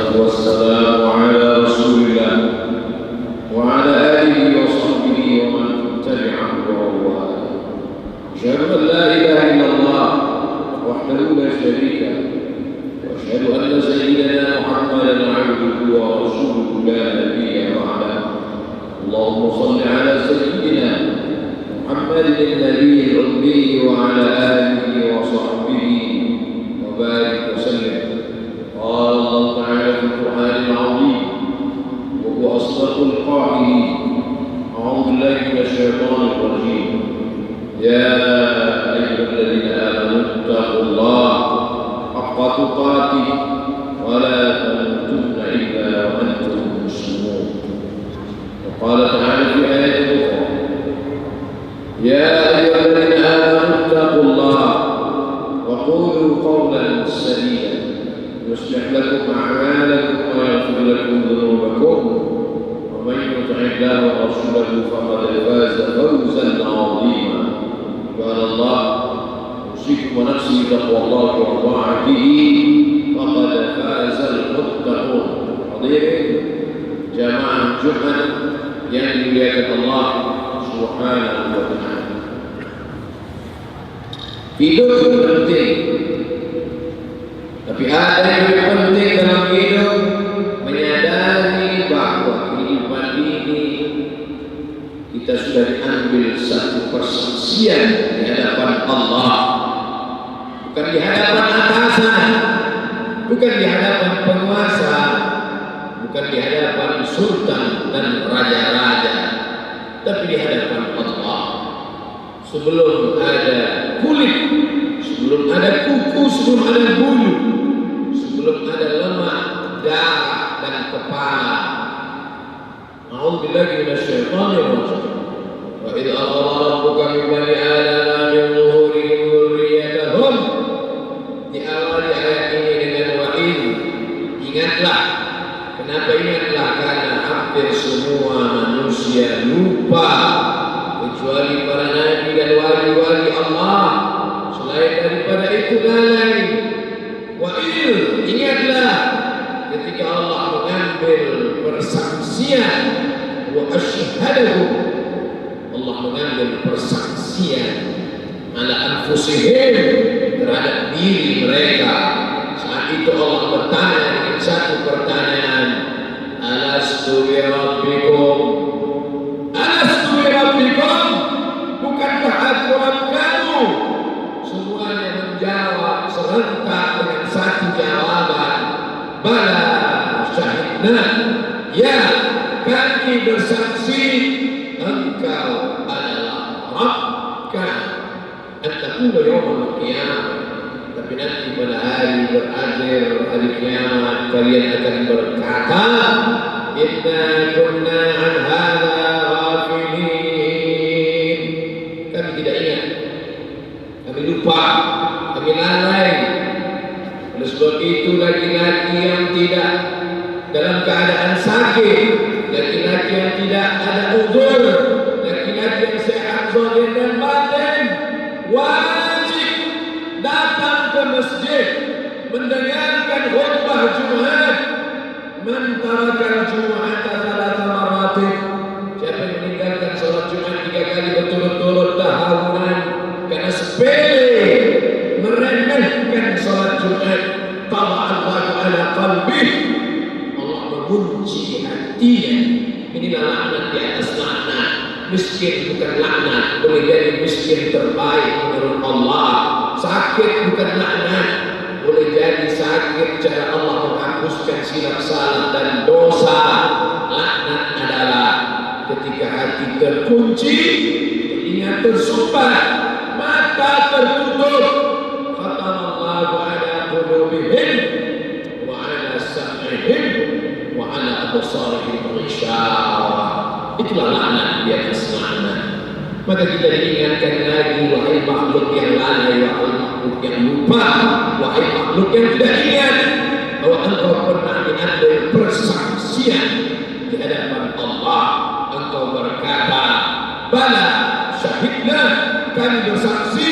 والصلاة والسلام على رسول الله وعلى آله وصحبه ومن تبعه ووالاه. أشهد أن لا إله إلا الله وحده لا شريك له، وأشهد أن سيدنا محمدا عبده ورسوله لا نبي بعده. اللهم صل على سيدنا محمد النبي الأمي وعلى آله وصحبه وبارك وسلم. قال الله تعالى في القرآن العظيم وهو أصدق القائلين: أعوذ بالله من الشيطان الرجيم. يا أيها الذين آمنوا اتقوا الله حق تقاته ولا تموتن إلا وأنتم مسلمون. وقال تعالى في آية أخرى: يا أيها الذين آمنوا اتقوا الله وقولوا قولا سديدا يصلح لكم أعمالكم ويغفر لكم ذنوبكم ومن يطع الله ورسوله فقد فاز فوزا عظيما. قال الله: أوصيكم ونفسي بتقوى الله وطاعته فقد فاز المتقون. حضرين جماعة Jumat yang dimuliakan Allah Subhanahu wa Ta'ala. Hidup penting, tapi ada yang lebih penting dalam hidup, menyadari bahwa kehidupan ini kita sudah diambil satu persaksian di hadapan Allah, bukan di hadapan atasan, bukan di hadapan penguasa, bukan di hadapan sultan dan raja-raja, tapi di hadapan Allah. Sebelum ada kulit, sebelum ada kuku, sebelum ada bulu, sebelum ada lemak, darah dan kepala. A'udzubillahi minasyaitonir rajim. Wa idza akhadha rabbuka min bani adama min zuhurihim dzurriyyatahum. Diawali ayat ini dengan wa'id. Ingatlah. Kenapa ingatlah? Karena hampir semua manusia lupa, kecuali para nabi dan wali-wali Allah. Selain daripada itu lalai. Wa'il, ingatlah ketika Allah mengambil persaksian, wa asyhadahu, Allah mengambil persaksian ala anfusihim, terhadap diri mereka. Saat itu Allah bertanya dengan satu pertanyaan: alastu bi rabbikum? Alastu bi rabbikum? Bukankah aku Rabb kamu? Semuanya menjawab serentak dengan satu jawaban: bala syahidna, ya kami bersaksi engkau adalah Rabb kami. Antakuna yawmal qiyamah, tapi nanti pada hari berakhir, hari kiamat, kalian akan berkata: inna kunna an hadza ghafilin. Kami tidak ingat, kami lupa, kami lalai. Oleh sebab itu, laki-laki yang tidak dalam keadaan sakit, laki-laki yang tidak ada uzur, laki-laki yang sehat zahir dan batin, wajib datang ke masjid mendengarkan khutbah Jumat. Man tarakal Jum'ata thalatha maratin. Siapa yang meninggalkan salat Jumat 3 kali berturut-turut tahunan karena sepele, meremehkan salat Jumat, taba'allahu ala qalbih, Allah mengunci hatinya. Inilah laknat di atas laknat. Miskin bukan laknat, boleh jadi miskin terbaik menurut Allah. Sakit bukan laknat, boleh jadi sakit cara Allah menghapuskan silap salah dan dosa. Laknat adalah ketika hati terkunci, telinga tersumbat, mata tertutup. Khatamallahu ala qulubihim wa ala sam'ihim wa ala absarihim ghishawah. Itulah laknat di atas laknat. Maka kita diingatkan lagi, wahai makhluk yang lalai, wahai makhluk yang lupa, wahai makhluk yang tidak ingat bahwa engkau pernah diambil persaksian di hadapan Allah. Engkau berkata, bala syahidna, kami bersaksi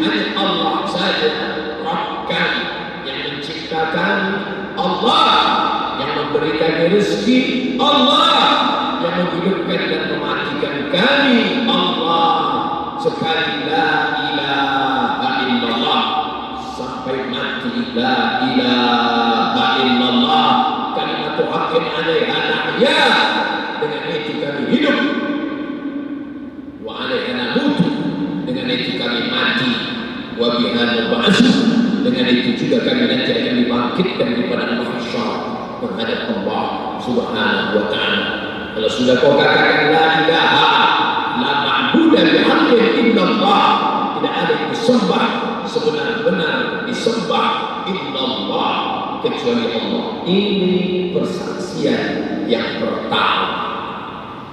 hanya Allah saja Rabb kami yang menciptakan, Allah memberikan rezeki Allah, yang menghidupkan dan mematikan kami Allah. Sekali la ilaha illallah sampai mati, la ilaha illallah kalimatu haqqin 'alaiha nahya, dengan itu kami hidup, wa 'alaiha namutu, dengan itu kami mati, wa biha nub'atsu, dengan itu juga kami nanti akan dibangkitkan di padang mahsyar menghadap Allah Subhanahu wa ta'ala. Kalau sudah kau katakan la ilaha la ma'budu bihaqqin illallah, tidak ada yang disembah sebenar-benar disembah illallah kecuali Allah. Ini persaksian yang pertama.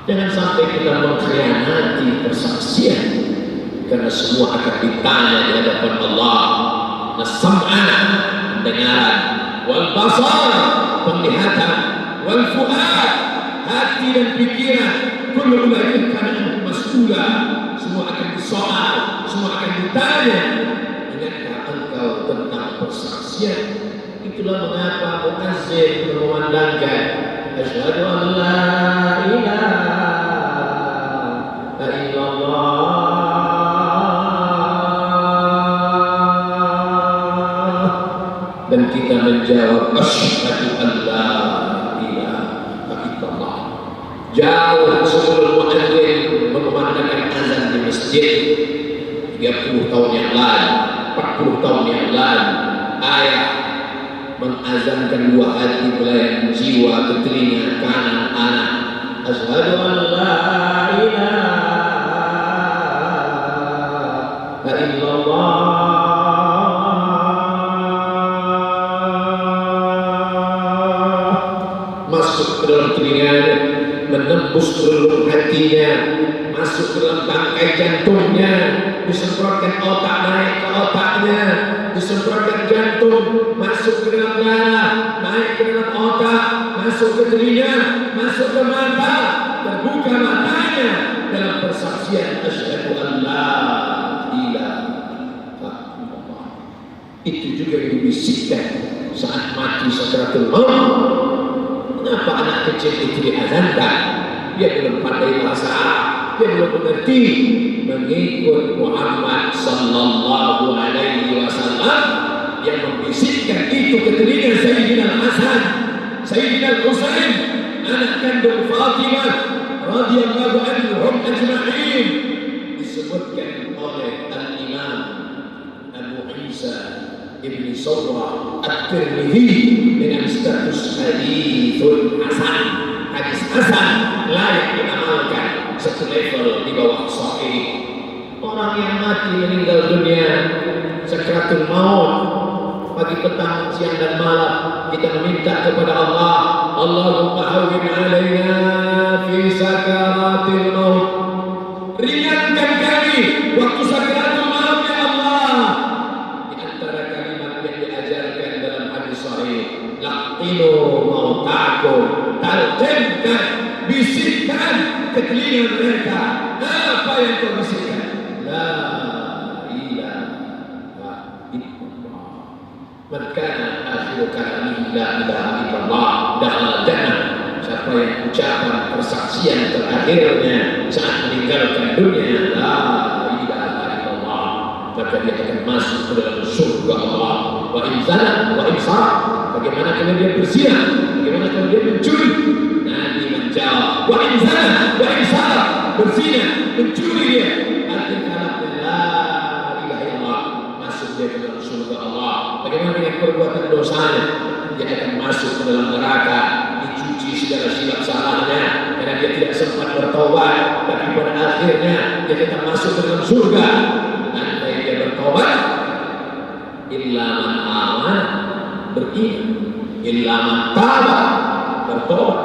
Jangan sampai kita mengkhianati persaksian, karena semua akan ditanya di hadapan Allah. As-sam'a, pendengaran, wal basar, penglihatan, wal fuad, hati dan pikiran, kullu ulaika kana mas'ula, semua akan disoal, semua akan ditanya. Ingatkah engkau tentang persaksian? Itulah mengapa muazzin mengumandangkan asyhadu an la ilaha illallah, dan kita menjawab asyhadu an la ilaha illallah. Jauh sebelum muazzin mengumandangkan azan di masjid 30 tahun yang lalu, 40 tahun yang lalu, ayah mengazankan dua hati melayang jiwa ke telinga kanan anak. Asyhadu an la ilaha illallah. Masuk ke dalam telinganya, menembus relung hatinya, masuk ke dalam bangkai jantungnya, disemprotkan otak naik ke otaknya, disemprotkan jantung, masuk ke dalam darah, naik ke dalam otak, masuk ke telinga, masuk ke mata, terbuka matanya dalam persaksian asyhadu an la ilaha illallah. Itu juga yang dibisikkan saat mati sakaratul maut. Kenapa anak kecil itu diazankan? Dia belum pandai bahasa Arab, dia belum mengerti. Mengikut Muhammad sallallahu alaihi wasallam yang membisikkan itu ke telinga Sayyidina Hasan, Sayyidina Husain, anak kandung Fatimah radhiyallahu anhum ajma'in, disebutkan oleh Al-Imam Abu Isa Ibn Sawrah At-Tirmidzi dengan status hadithun hasan, hadis hasan, layak diamalkan, satu level di bawah sahih. Orang yang mati meninggal dunia sakaratul maut, pagi petang siang dan malam kita meminta kepada Allah, Allahumma hawwin alaina fi sakaratil maut, ringankan kami waktu sakaratul maut ya Allah. Di antara kalimat yang diajarkan dalam hadis sahih, laqinu mautakum, talqinkan, bisikkan ke telinga mereka. Apa yang kau bisikkan? La ilaha illallah. Man kana akhiru kalamihi la ilaha illallah dakhala jannah. Siapa yang ucapan persaksian terakhirnya saat meninggalkan dunia la ilaha illallah, maka dia akan masuk ke dalam surga Allah. Wa in zana wa in saraq, bagaimana kalau dia berzina, bagaimana kalau dia mencuri? Nabi menjawab, wa in zana wa in saraq, berzina, mencuri dia, artinya la ilaha illallah, masuk dia ke dalam surga Allah. Bagaimana dengan perbuatan dosanya? Dia akan masuk ke dalam neraka, dicuci segala silap salahnya karena dia tidak sempat bertobat, tapi pada akhirnya dia tetap masuk ke dalam surga. Andai dia bertobat, illa man aman, beriman, illa man taba, bertobat,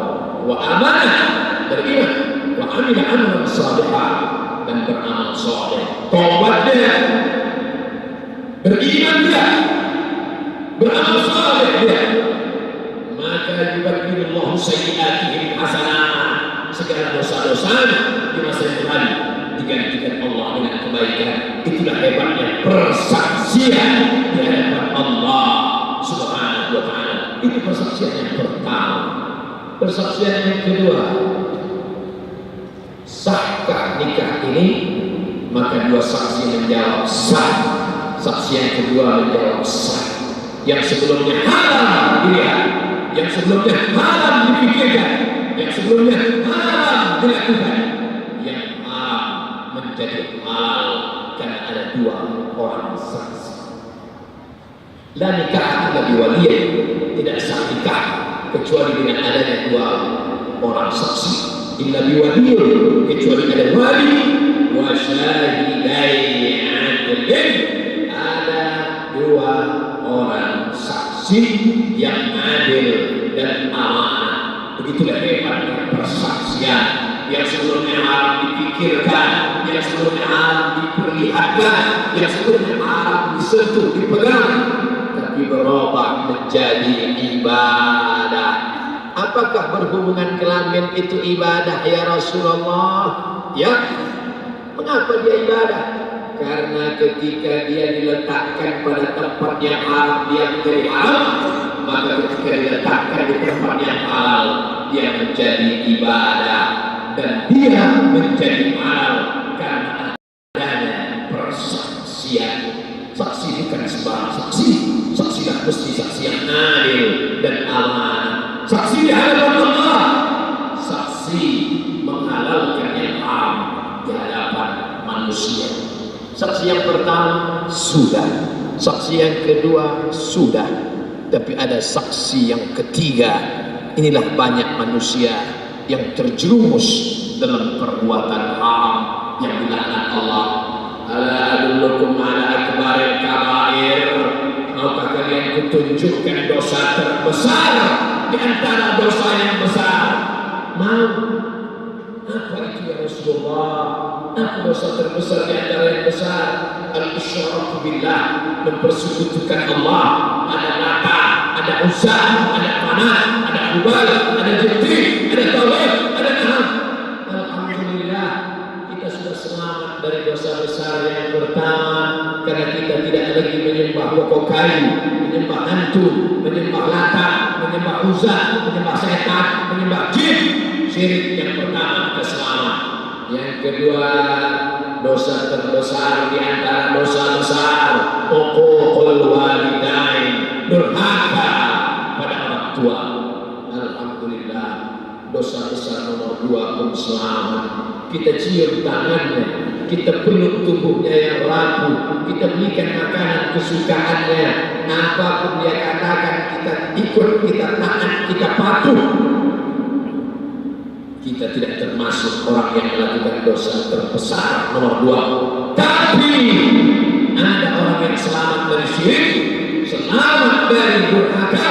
wa amanah, beriman, wa amila amalan salihah, dan beramal saleh. Tobat dia, beriman dia, beramal saleh dia, maka yubaddilullahu sayyi'atihim hasanah, segala dosa-dosanya di masa yang lalu digantikan Allah dengan kebaikan. Itulah hebatnya persaksian di hadapan Allah Subhanahu wa ta'ala. Itu persaksian yang pertama. Persaksian yang kedua, sahkah nikah ini? Maka dua saksi menjawab sah. Saksi yang kedua menjawab sah. Yang sebelumnya haram dilihat, yang sebelumnya haram dipikirkan, yang sebelumnya haram dilakukan, yang haram menjadi halal karena ada dua orang saksi. La nikah illa biwaliyin, tidak sah nikah kecuali dengan adanya dua orang saksi. Illa biwaliyin, kecuali ada wali wa syahidai adlin, ada dua orang saksi yang adil dan amanah. Begitulah hebatnya persaksian. Yang sebelumnya haram dipikirkan, yang sebelumnya haram diperlihatkan, yang sebelumnya haram disentuh, dipegang, tapi berubah menjadi ibadah. Apakah berhubungan kelamin itu ibadah ya Rasulullah? Ya. Mengapa dia ibadah? Karena ketika dia diletakkan pada tempat yang haram dia menjadi haram, maka ketika diletakkan di tempat yang halal dia menjadi ibadah, dan dia menjadi halal karena adanya persaksian. Saksi bukan sembarang saksi. Saksilah mesti saksi yang adil dan amanah. Saksi di hadapan Allah. Saksi menghalalkan yang haram di hadapan manusia. Saksi yang pertama sudah, saksi yang kedua sudah, tapi ada saksi yang ketiga. Inilah banyak manusia yang terjerumus dalam perbuatan haram yang dilaknat Allah. Ala adullukum ala akbaril kabair, maukah kalian kutunjukkan dosa terbesar di antara dosa yang besar? Mau? Apa itu ya Rasulullah? Apa dosa terbesar di antara yang besar? Al-isyraku billah, mempersekutukan Allah. Ada Lata, ada Uzza, ada Manat, ada Hubal, ada Jibril, ada Tauhid, ada Naham. Alhamdulillah, kita sudah selamat dari dosa besar yang pertama, karena kita tidak lagi menyembah pokok kayu, menyembah hantu, menyembah Lata, menyembah Uzza, menyembah setan, menyembah jin. Syirik yang pertama kita selamat. Yang kedua, dosa terbesar di antara dosa besar, uququl walidain, durhaka pada orang tua. Alhamdulillah, dosa besar nomor 2 pun selamat. Kita cium tangannya, kita peluk tubuhnya yang rapuh, kita berikan makanan kesukaannya, apapun dia katakan kita ikut, kita taat, kita patuh. Kita tidak termasuk orang yang melakukan dosa terbesar nomor 2. Tapi ada orang yang selamat dari syirik, selamat dari durhaka,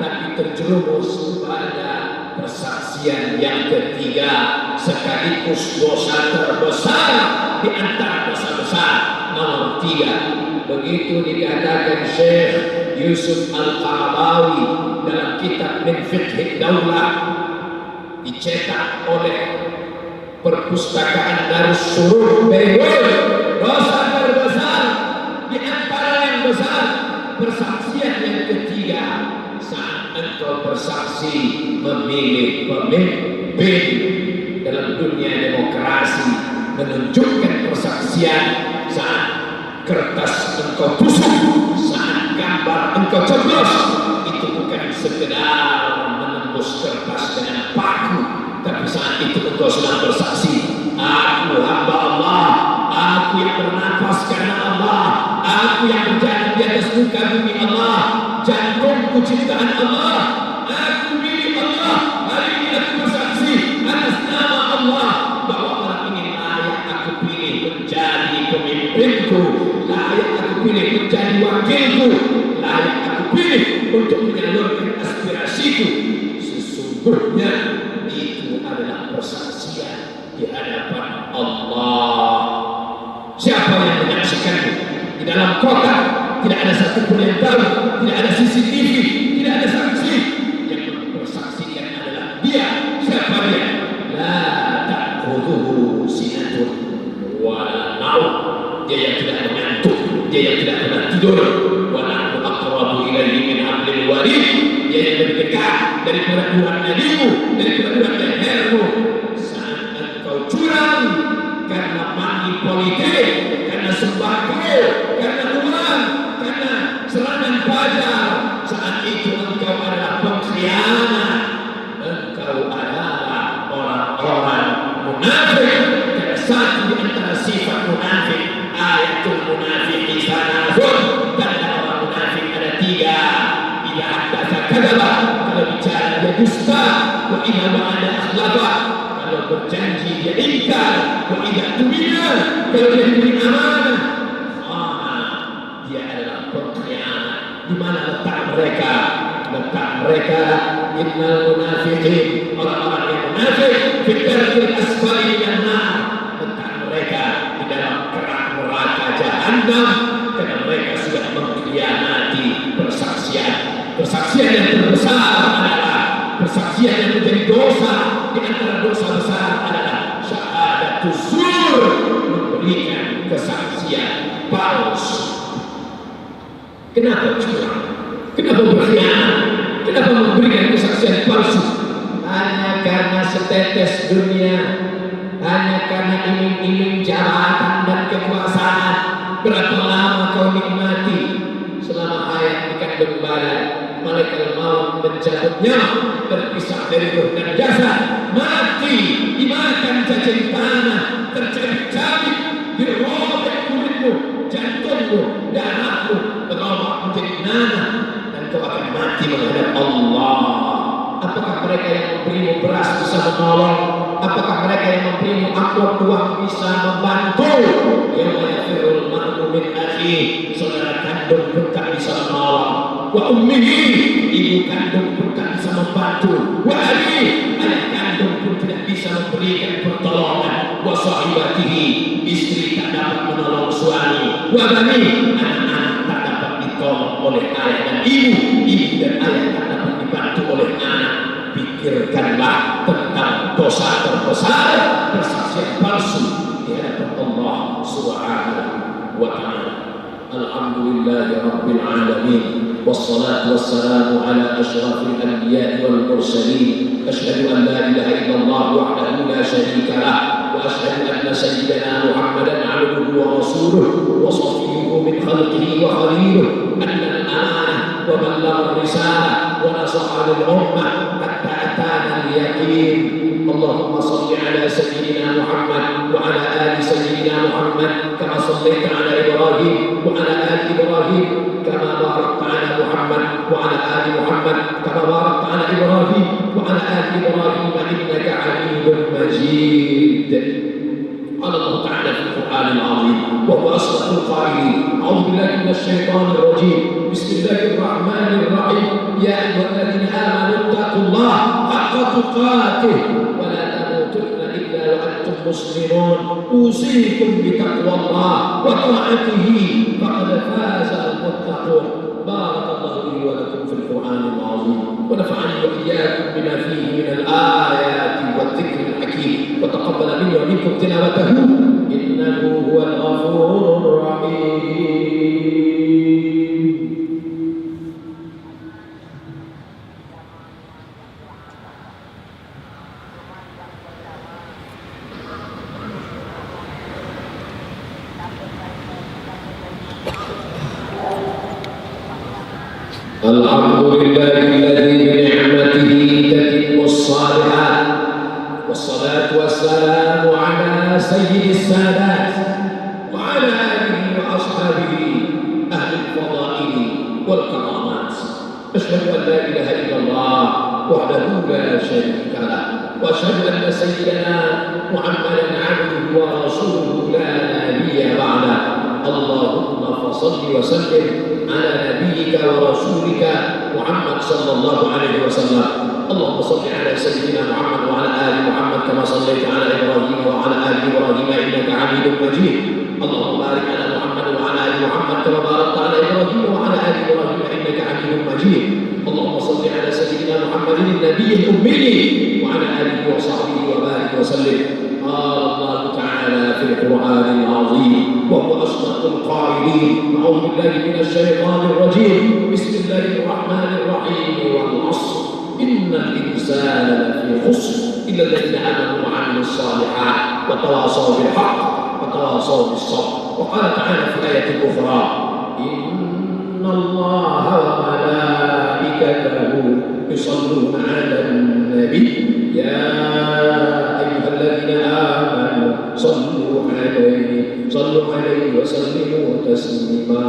tapi terjerumus pada persaksian yang ketiga, sekaligus dosa terbesar di antara dosa besar nomor 3. Begitu dikatakan Syekh Yusuf Al-Qaradawi dalam kitab Min Fiqh Daulah, dicetak oleh perpustakaan Darus Surur Beirut. Dosa terbesar di antara yang besar, persaksian yang ketiga, saat engkau bersaksi memilih pemimpin dalam dunia demokrasi, menunjukkan persaksian saat kertas engkau tusuk, saat gambar engkau coblos, itu bukan sekedar menembus kertas dengan paku, tapi saat itu engkau sedang bersaksi, aku hamba Allah, aku yang bernafas karena Allah, aku yang berjalan di atas muka bumi Allah, jantungku ciptaan Allah, aku milik Allah. Hari ini aku bersaksi atas nama Allah bahwa orang ini layak aku pilih menjadi pemimpinku, layak aku pilih menjadi wakilku, layak aku pilih untuk menyalurkan aspirasiku. Sesungguhnya itu adalah persaksian di hadapan Allah. Siapa yang menyaksikanmu? Di dalam kota tidak ada satupun yang tahu, tidak ada CCTV, tidak ada saksi. Yang mempersaksikan adalah dia. Siapa dia? La ta'khudhuhu sinatun wa la naum. Dia yang tidak mengantuk, dia yang tidak pernah tidur. Wa nahnu aqrabu ilaihi min hablil warid. Dia yang lebih dekat daripada urat nadimu, daripada urat lehermu. Saat engkau curang karena money politik, karena sembako, karena uang, karena serangan fajar, saat itu engkau adalah pengkhianat. Engkau adalah orang-orang munafik. Karena satu di antara sifat munafik, ayatul munafiqi sanafun, tanda orang munafik ada tiga. Idza haddatsa kadzaba, kalau bicara dia dusta, wa idza wa'ada akhlafa, kalau berjanji dia ingkar, wa idza tumina, kalau dia diberi amanah, dia adalah pengkhianat. Di mana letak mereka? Letak mereka innal munafiqin, orang-orang yang munafik, fi darkil asfali minan nar. Letak mereka di dalam kerak neraka jahanam, karena mereka sudah mengkhianati persaksian. Persaksian yang terbesar adalah persaksian yang menjadi dosa. Di antara dosa besar adalah syahadatus zur, memberikan kesaksian palsu. Kenapa curang? Kenapa berkhianat? Kenapa memberikan kesaksian palsu? Hanya karena setetes dunia, hanya karena iming-iming jabatan dan kekuasaan. Berapa lama kau nikmati selama hayat di kandung badan? Malaikat maut mencabut nyawa, terpisah dari ruh dan jasad, mati dimakan cacing tanah, tercabik-cabik, dirobek kulitmu, jantungmu, darahmu terobek menjadi nanah, dan kau akan mati menghadap Allah. Apakah mereka yang memberimu beras bisa menolong? Apakah mereka yang memberimu amplop uang bisa membantu? Yauma yafirrul mar'u min akhihi, saudara kandung pun tak bisa menolong. Wa ummihi, ibu kandung pun tak bisa membantu. Wa abihi, ayah kandung pun tidak bisa memberikan pertolongan. Wa sahibatihi, istri tak dapat menolong suami. Wa bani, anak-anak tak dapat ditolong oleh ayah dan ibu. Ibu dan ayah tak dapat dibantu oleh anak. Pikirkanlah tentang dosa terbesar, persaksian palsu di hadapan Allah Subhanahu wa ta'ala. Alhamdulillahi rabbil alamin, wassalatu wassalamu ala asyrafil anbiya'i wal mursalin. Asyhadu an la ilaha illallah wahdahu la syarika lah, wa asyhadu anna sayyidana Muhammadan 'abduhu wa rasuluhu wa safiyyuhu min khalqihi wa khaliluhu. Anna al-amanah wa ballagha ar-risalah wa nasaha lil ummah hatta atana al-yaqin. اللهم صل على سيدنا محمد وعلى آل سيدنا محمد كما صليت على إبراهيم وعلى آل إبراهيم كما باركت على محمد وعلى آل محمد كما باركت على إبراهيم وعلى آل إبراهيم إنك حميد مجيد. قال الله تعالى في القرآن العظيم وهو أصدق القائلين: أعوذ بالله من الشيطان الرجيم، بسم الله الرحمن الرحيم، يا أيها الذين آمنوا اتقوا الله حق تقاته ولا تموتن إلا وأنتم مسلمون، أوصيكم بتقوى الله وطاعته فقد فاز المتقون. بارك الله لي ولكم في القرآن العظيم، ونفعني وإياكم بما فيه من الآيات والذكر الحكيم، وتقبل مني ومنكم تلاوته إنه هو الغفور الرحيم. Alhamdulillahilladzi bi'ni'matihi tatimmu shalihat, wassalatu wassalamu ala sayyidis sadat wa ala alihi wa ashabihi ahli al-fadaili wal karamat. Asyhadu an la ilaha illallah wahdahu la syarika lah, wa asyhadu anna sayyidana Muhammadan 'abduhu wa rasuluhu la nabiyya ba'da. Allahumma fassalli wa sallim ala nabiyyika wa rasulika Muhammad sallallahu alaihi wasallam. Allahumma salli ala sayyidina Muhammad wa ala ali Muhammad kama sallaita ala Ibrahim wa ala ali Ibrahim innaka Hamidum Majid. Allahumma barik ala Muhammad wa ala ali Muhammad kama barakta ala Ibrahim wa ala ali Ibrahim innaka Hamidum Majid. Allahumma salli ala sayyidina Muhammadin nabiyil ummi wa ala alihi wa sahbihi wa barik wa sallim. Allah Ta'ala fil Qur'anil Azim wa huwa asdaqul qailin. A'udzu billahi minasy syaithanir rajim. Bismillahirrahmanirrahim. Wal 'ashr إن الإنسان لفي خسر إلا الذين آمنوا وعملوا الصالحات وتواصوا بالحق وتواصوا بالصبر. وقال تعالى في آية أخرى: إن الله وملائكته يصلون على النبي يا أيها الذين آمنوا صلوا عليه وسلموا تسليما.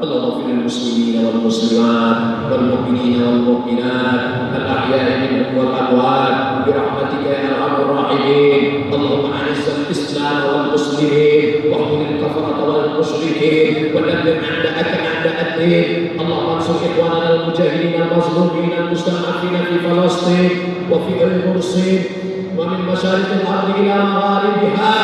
اللهم اغفر للمسلمين والمسلمات والمؤمنين والمؤمنات الأحياء منهم والأموات برحمتك يا أرحم الراحمين. اللهم أعز الإسلام والمسلمين واخذل الكفرة والمشركين ودمر أعداءك الدين. اللهم انصر إخواننا المجاهدين المظلومين المستضعفين في فلسطين وفي فلسطين ومن مشارق الأرض إلى مغاربها.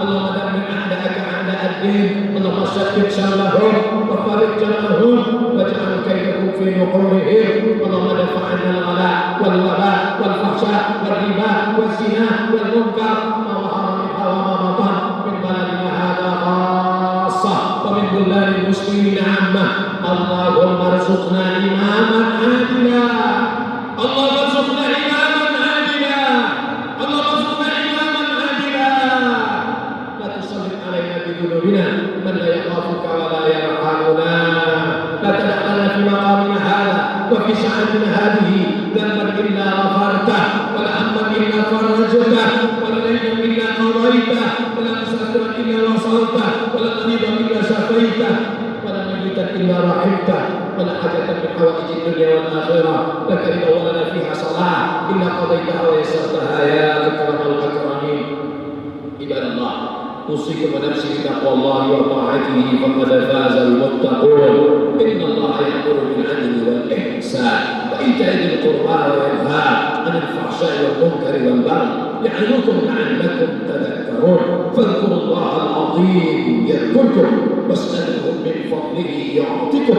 اللهم دمر أعداءك أعداء الدين. اللهم شتت شملهم وفرق جمعهم واجعل كيدهم في نحورهم. اللهم ادفع عنا الغلاء والوباء والفحشاء والربا والزنا والمنكر ما ظهر منها وما بطن من بلدنا هذا خاصة ومن بلدان المسلمين عامة. اللهم ارزقنا إماما عادلا. اللهم ارزقنا إماما عادلا. اللهم ارزقنا إماما عادلا. لا تسلط علينا بذنوبنا من لا يخافك ولا يرحمنا. لا تدع لنا في مقامنا هذا وفي ساعتنا هذه ذنبا إلا غفرته ولا هما إلا فرجته ولا دينا إلا قضيته ولا مسافرا إلا وصلته ولا مريضا إلا شفيته ولا ميتا إلا رحمته ولا حاجة من حوائج الدنيا والآخرة لك إذا ولنا فيها صلاة إلا قضيتها ويسرتها يا أكرم الأكرمين. عباد الله، أوصيكم ونفسي بتقوى الله وطاعته فقد فاز المتقون. إن الله يأمر بالعدل والإحسان وإيتاء ذي القربى وينهى عن الفحشاء والمنكر والبغي يعظكم لعلكم تذكرون. فاذكروا الله العظيم يذكركم واسألوه من فضله يعطكم